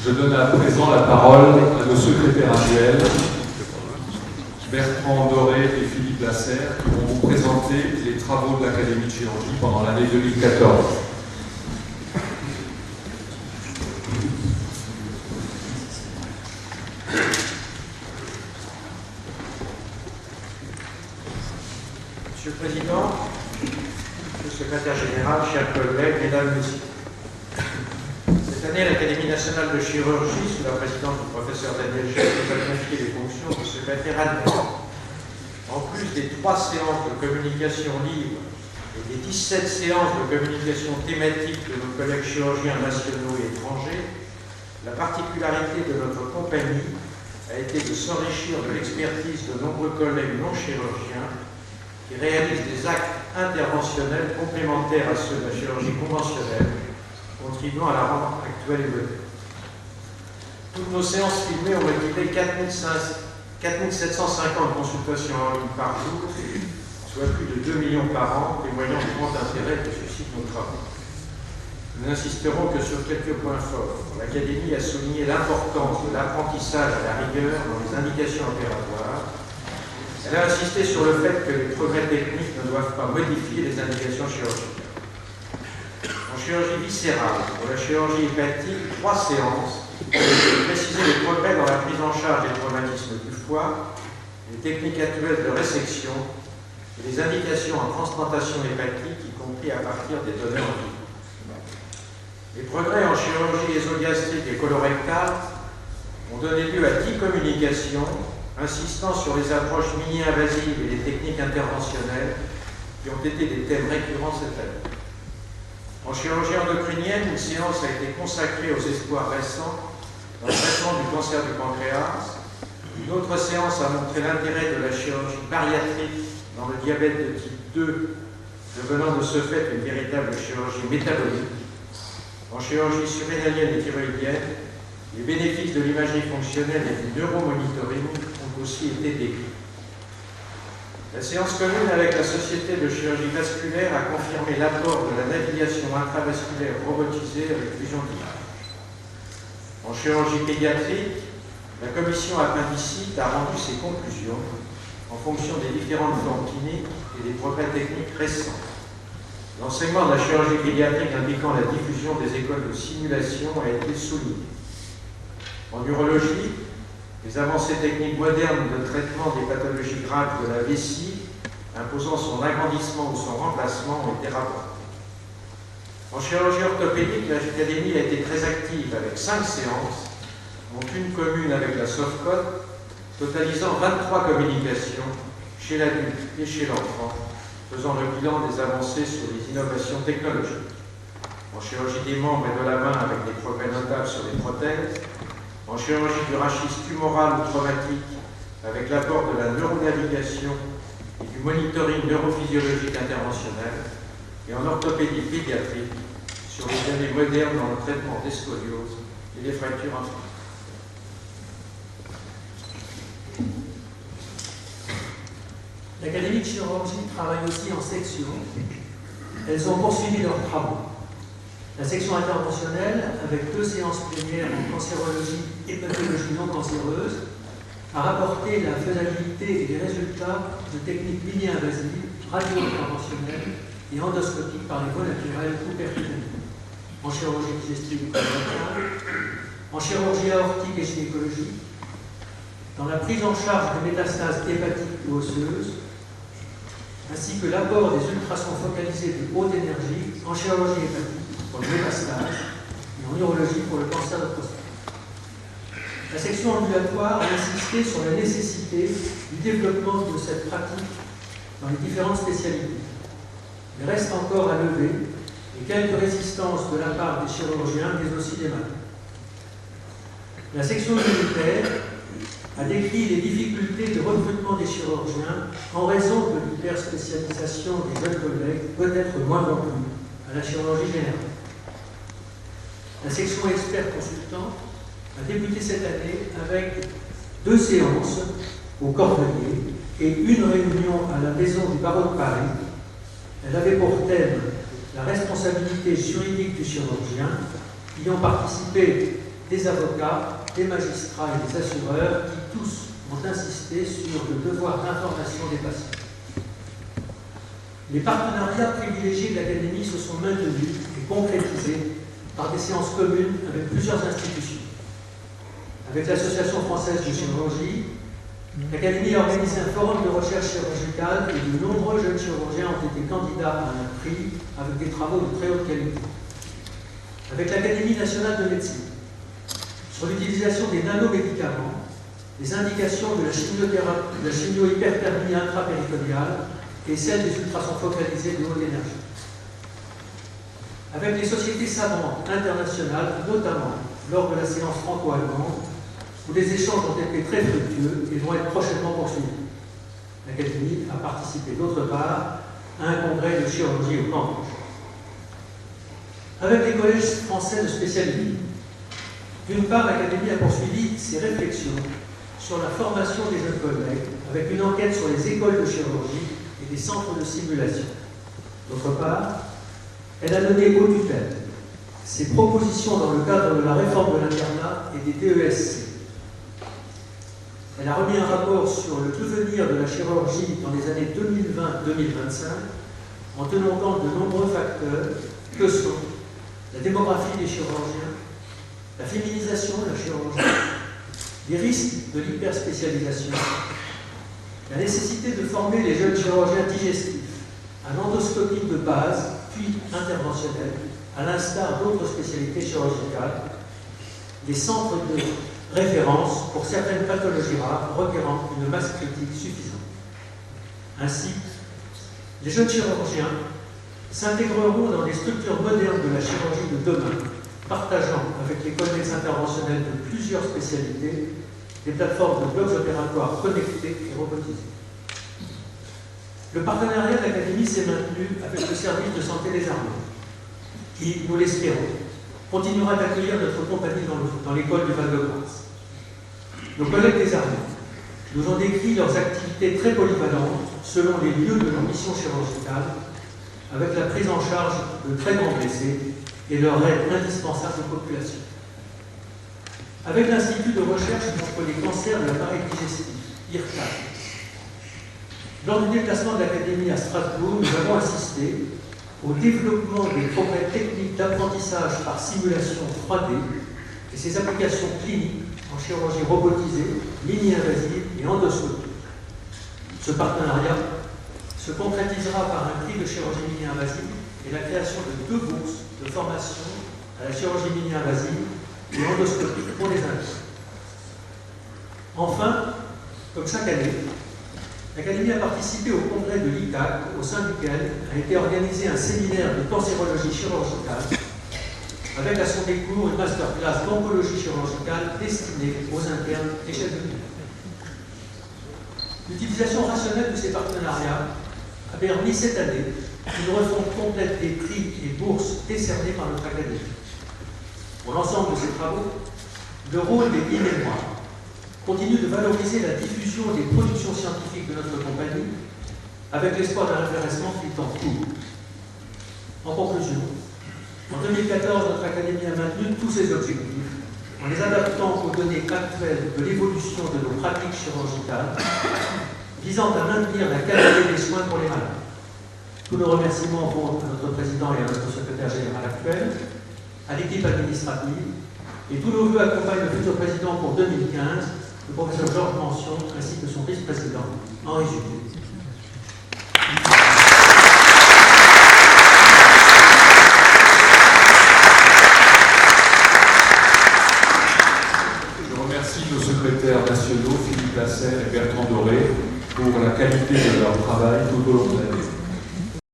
Je donne à présent la parole à nos secrétaires annuels, Bertrand Doré et Philippe Lasserre, qui vont vous présenter les travaux de l'Académie de chirurgie pendant l'année 2014. Monsieur le Président, Monsieur le Secrétaire Général, chers collègues, Mesdames, Messieurs. Cette année, l'Académie nationale de chirurgie, sous la présidence du professeur Daniel Jacques, nous a confié les fonctions de secrétaire annuel. En plus des 3 séances de communication libre et des 17 séances de communication thématique de nos collègues chirurgiens nationaux et étrangers, la particularité de notre compagnie a été de s'enrichir de l'expertise de nombreux collègues non chirurgiens qui réalisent des actes interventionnels complémentaires à ceux de la chirurgie conventionnelle, contribuant à la rendre actuelle et moderne. Toutes nos séances filmées ont motivé 4750 consultations en ligne par jour, soit plus de 2 millions par an, témoignant du grand intérêt que suscitent nos travaux. Nous n'insisterons que sur quelques points forts. L'Académie a souligné l'importance de l'apprentissage à la rigueur dans les indications opératoires. Elle a insisté sur le fait que les progrès techniques ne doivent pas modifier les indications chirurgicales. En chirurgie viscérale, pour la chirurgie hépatique, 3 séances ont précisé les progrès dans la prise en charge des traumatismes du foie, les techniques actuelles de résection et les indications en transplantation hépatique, y compris à partir des donneurs en vie. Les progrès en chirurgie ésophagique et colorectale ont donné lieu à 10 communications insistant sur les approches mini-invasives et les techniques interventionnelles qui ont été des thèmes récurrents cette année. En chirurgie endocrinienne, une séance a été consacrée aux espoirs récents dans le traitement du cancer du pancréas. Une autre séance a montré l'intérêt de la chirurgie bariatrique dans le diabète de type 2, devenant de ce fait une véritable chirurgie métabolique. En chirurgie surrénalienne et thyroïdienne, les bénéfices de l'imagerie fonctionnelle et du neuromonitoring ont aussi été décrits. La séance commune avec la Société de chirurgie vasculaire a confirmé l'apport de la navigation intravasculaire robotisée avec fusion d'image. En chirurgie pédiatrique, la commission appendicite a rendu ses conclusions en fonction des différentes formes cliniques et des progrès techniques récents. L'enseignement de la chirurgie pédiatrique indiquant la diffusion des écoles de simulation a été souligné. En urologie, les avancées techniques modernes de traitement des pathologies graves de la vessie, imposant son agrandissement ou son remplacement, ont été rapportées. En chirurgie orthopédique, l'Académie a été très active avec 5 séances, dont une commune avec la SOFCOT, totalisant 23 communications chez l'adulte et chez l'enfant, faisant le bilan des avancées sur les innovations technologiques. En chirurgie des membres et de la main, avec des progrès notables sur les prothèses. En chirurgie du rachis tumoral ou traumatique, avec l'apport de la neuronavigation et du monitoring neurophysiologique interventionnel, et en orthopédie pédiatrique, sur les données modernes dans le traitement des scolioses et des fractures infantile. L'Académie de chirurgie travaille aussi en section. Elles ont poursuivi leurs travaux. La section interventionnelle, avec 2 séances plénières en cancérologie et pathologie non cancéreuse, a rapporté la faisabilité et les résultats de techniques mini-invasives, radio-interventionnelles et endoscopiques par les voies naturelles ou percutanées. En chirurgie digestive et colorectale, en chirurgie aortique et gynécologique, dans la prise en charge des métastases hépatiques ou osseuses, ainsi que l'apport des ultrasons focalisés de haute énergie en chirurgie hépatique pour le métastase et en urologie pour le cancer de prostate. La section ambulatoire a insisté sur la nécessité du développement de cette pratique dans les différentes spécialités. Il reste encore à lever et quelques résistances de la part des chirurgiens, mais aussi des malades. La section militaire a décrit les difficultés de recrutement des chirurgiens en raison de l'hyperspécialisation des jeunes collègues, peut-être moins reconnus à la chirurgie générale. La section expert consultant a débuté cette année avec 2 séances au Cordelier et une réunion à la Maison du barreau de Paris. Elle avait pour thème la responsabilité juridique du chirurgien, y ont participé des avocats, des magistrats et des assureurs qui tous ont insisté sur le devoir d'information des patients. Les partenariats privilégiés de l'Académie se sont maintenus et concrétisés par des séances communes avec plusieurs institutions. Avec l'Association française de chirurgie, l'Académie a organisé un forum de recherche chirurgicale et de nombreux jeunes chirurgiens ont été candidats à un prix avec des travaux de très haute qualité. Avec l'Académie nationale de médecine, sur l'utilisation des nanomédicaments, les indications de la chimiothérapie, de la chimio-hyperthermie intrapéritonéale et celle des ultrasons focalisés de haute énergie. Avec les sociétés savantes internationales, notamment lors de la séance franco-allemande, où les échanges ont été très fructueux et vont être prochainement poursuivis. L'Académie a participé d'autre part à un congrès de chirurgie au Cambodge. Avec les collèges français de spécialité, d'une part, l'Académie a poursuivi ses réflexions sur la formation des jeunes collègues avec une enquête sur les écoles de chirurgie et des centres de simulation. D'autre part, elle a donné aux tutelles ses propositions dans le cadre de la réforme de l'internat et des DESC. Elle a remis un rapport sur le devenir de la chirurgie dans les années 2020-2025 en tenant compte de nombreux facteurs que sont la démographie des chirurgiens, la féminisation de la chirurgie, les risques de l'hyperspécialisation, la nécessité de former les jeunes chirurgiens digestifs à l'endoscopie de base puis interventionnelle, à l'instar d'autres spécialités chirurgicales, des centres de référence pour certaines pathologies rares requérant une masse critique suffisante. Ainsi, les jeunes chirurgiens s'intégreront dans les structures modernes de la chirurgie de demain, partageant avec les collègues interventionnels de plusieurs spécialités des plateformes de blocs opératoires connectés et robotisés. Le partenariat de l'Académie s'est maintenu avec le service de santé des armées, qui, nous l'espérons, continuera d'accueillir notre compagnie dans l'école du Val-de-Grâce. Nos collègues des armées nous ont décrit leurs activités très polyvalentes selon les lieux de leur mission chirurgicale, avec la prise en charge de très grands blessés et leur aide indispensable aux populations. Avec l'Institut de recherche contre les cancers de l'appareil digestif, IRCAD, lors du déplacement de l'Académie à Strasbourg, nous avons assisté au développement des progrès techniques d'apprentissage par simulation 3D et ses applications cliniques en chirurgie robotisée, mini-invasive et endoscopie. Ce partenariat se concrétisera par un prix de chirurgie mini-invasive et la création de 2 bourses de formation à la chirurgie mini-invasive et endoscopie pour les invités. Enfin, comme chaque année, l'Académie a participé au congrès de l'ICAC, au sein duquel a été organisé un séminaire de cancérologie chirurgicale, avec à son décours une masterclass d'oncologie chirurgicale destinée aux internes et chefs de clinique. L'utilisation rationnelle de ces partenariats a permis cette année une refonte complète des prix et bourses décernés par notre Académie. Pour l'ensemble de ces travaux, le rôle des e-mémoires continue de valoriser la diffusion des productions scientifiques de notre compagnie avec l'espoir d'un référencement qui est en cours. En conclusion, en 2014, notre Académie a maintenu tous ses objectifs en les adaptant aux données actuelles de l'évolution de nos pratiques chirurgicales visant à maintenir la qualité des soins pour les malades. Tous nos remerciements vont à notre président et à notre secrétaire général actuel, à l'équipe administrative, et tous nos voeux accompagnent le futur président pour 2015, le professeur Georges Mention, ainsi que son vice-président, Henri Juppé. Je remercie nos secrétaires nationaux, Philippe Lasserre et Bertrand Doré, pour la qualité de leur travail tout au long de l'année.